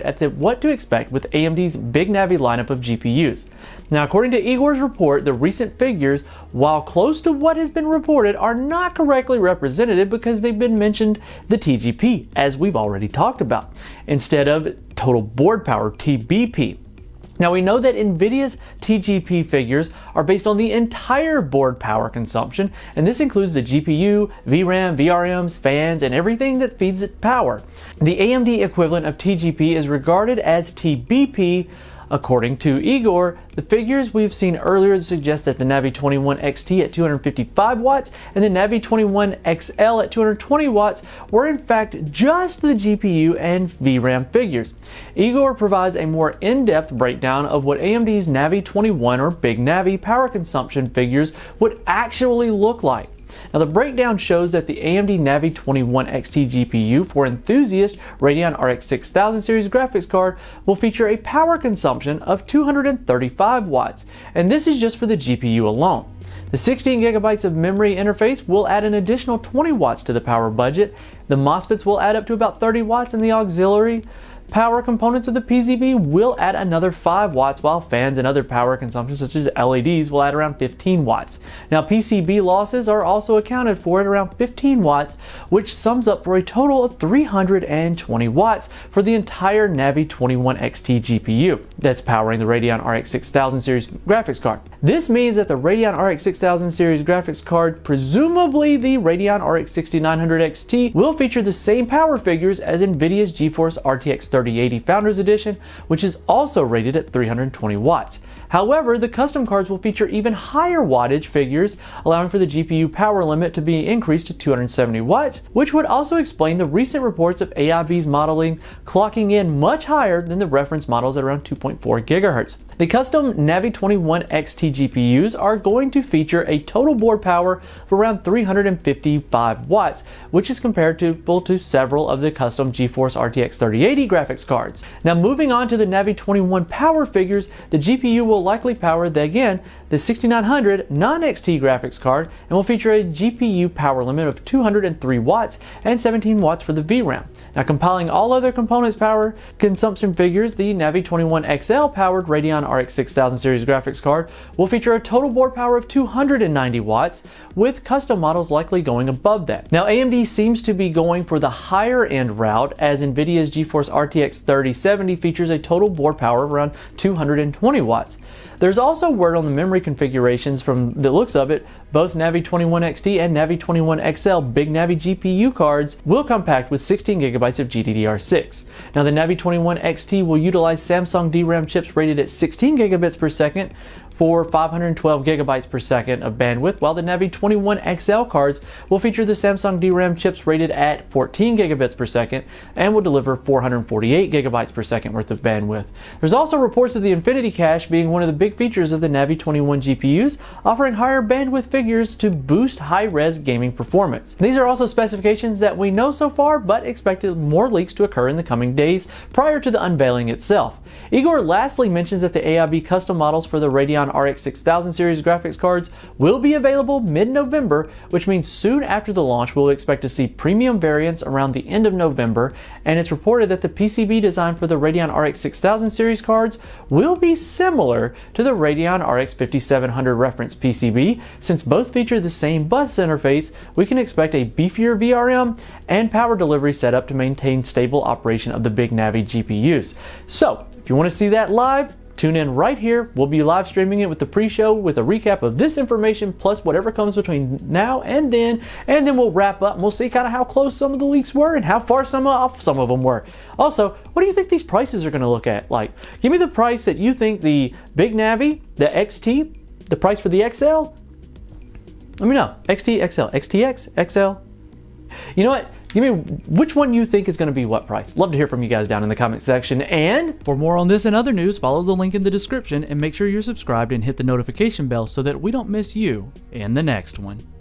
at what to expect with AMD's Big Navi lineup of GPUs. Now, according to Igor's report, the recent figures, while close to what has been reported, are not correctly representative because they've been mentioned the TDP, as we've already talked about, instead of total board power, TDP. Now, we know that NVIDIA's TDP figures are based on the entire board power consumption, and this includes the GPU, VRAM, VRMs, fans, and everything that feeds it power. The AMD equivalent of TDP is regarded as TDP. According to Igor, the figures we've seen earlier suggest that the Navi 21 XT at 255 watts and the Navi 21 XL at 220 watts were in fact just the GPU and VRAM figures. Igor provides a more in-depth breakdown of what AMD's Navi 21 or Big Navi power consumption figures would actually look like. Now, the breakdown shows that the AMD Navi 21 XT GPU for enthusiast Radeon RX 6000 series graphics card will feature a power consumption of 235 watts, and this is just for the GPU alone. The 16 gigabytes of memory interface will add an additional 20 watts to the power budget. The MOSFETs will add up to about 30 watts, and the auxiliary power components of the PCB will add another 5 watts, while fans and other power consumption such as LEDs will add around 15 watts. Now, PCB losses are also accounted for at around 15 watts, which sums up for a total of 320 watts for the entire Navi 21 XT GPU that's powering the Radeon RX 6000 series graphics card. This means that the Radeon RX 6000 series graphics card, presumably the Radeon RX 6900 XT, will feature the same power figures as NVIDIA's GeForce RTX 3080 Founders Edition, which is also rated at 320 watts. However, the custom cards will feature even higher wattage figures, allowing for the GPU power limit to be increased to 270 watts, which would also explain the recent reports of AIB's modeling clocking in much higher than the reference models at around 2.4 gigahertz. The custom Navi 21 XT GPUs are going to feature a total board power of around 355 watts, which is comparable to several of the custom GeForce RTX 3080 graphics cards. Now, moving on to the Navi 21 power figures, the GPU will likely power the 6900 non-XT graphics card and will feature a GPU power limit of 203 watts and 17 watts for the VRAM. Now, compiling all other components power consumption figures, the Navi 21 XL powered Radeon RX 6000 series graphics card will feature a total board power of 290 watts, with custom models likely going above that. Now, AMD seems to be going for the higher end route, as NVIDIA's GeForce RTX 3070 features a total board power of around 220 watts. There's also word on the memory configurations. From the looks of it, both Navi 21 XT and Navi 21 XL Big Navi GPU cards will come packed with 16 gigabytes of GDDR6. Now, the Navi 21 XT will utilize Samsung DRAM chips rated at 16 gigabits per second for 512 gigabytes per second of bandwidth, while the Navi 21 XL cards will feature the Samsung DRAM chips rated at 14 gigabits per second and will deliver 448 gigabytes per second worth of bandwidth. There's also reports of the Infinity Cache being one of the big features of the Navi 21 GPUs, offering higher bandwidth figures to boost high-res gaming performance. These are also specifications that we know so far, but expected more leaks to occur in the coming days prior to the unveiling itself. Igor lastly mentions that the AIB custom models for the Radeon RX 6000 series graphics cards will be available mid-November, which means soon after the launch we'll expect to see premium variants around the end of November, and it's reported that the PCB design for the Radeon RX 6000 series cards will be similar to the Radeon RX 5700 reference PCB. Since both feature the same bus interface, we can expect a beefier VRM and power delivery setup to maintain stable operation of the Big Navi GPUs. So, if you want to see that live, tune in right here. We'll be live streaming it with the pre-show with a recap of this information plus whatever comes between now and then we'll wrap up and we'll see kind of how close some of the leaks were and how far some of them were. Also, what do you think these prices are going to look at? Like, give me the price that you think the Big Navi, the XT, the price for the XL. Let me know. XT, XL, XTX, XL. You know what? Give me which one you think is going to be what price. Love to hear from you guys down in the comment section. And for more on this and other news, follow the link in the description and make sure you're subscribed and hit the notification bell so that we don't miss you in the next one.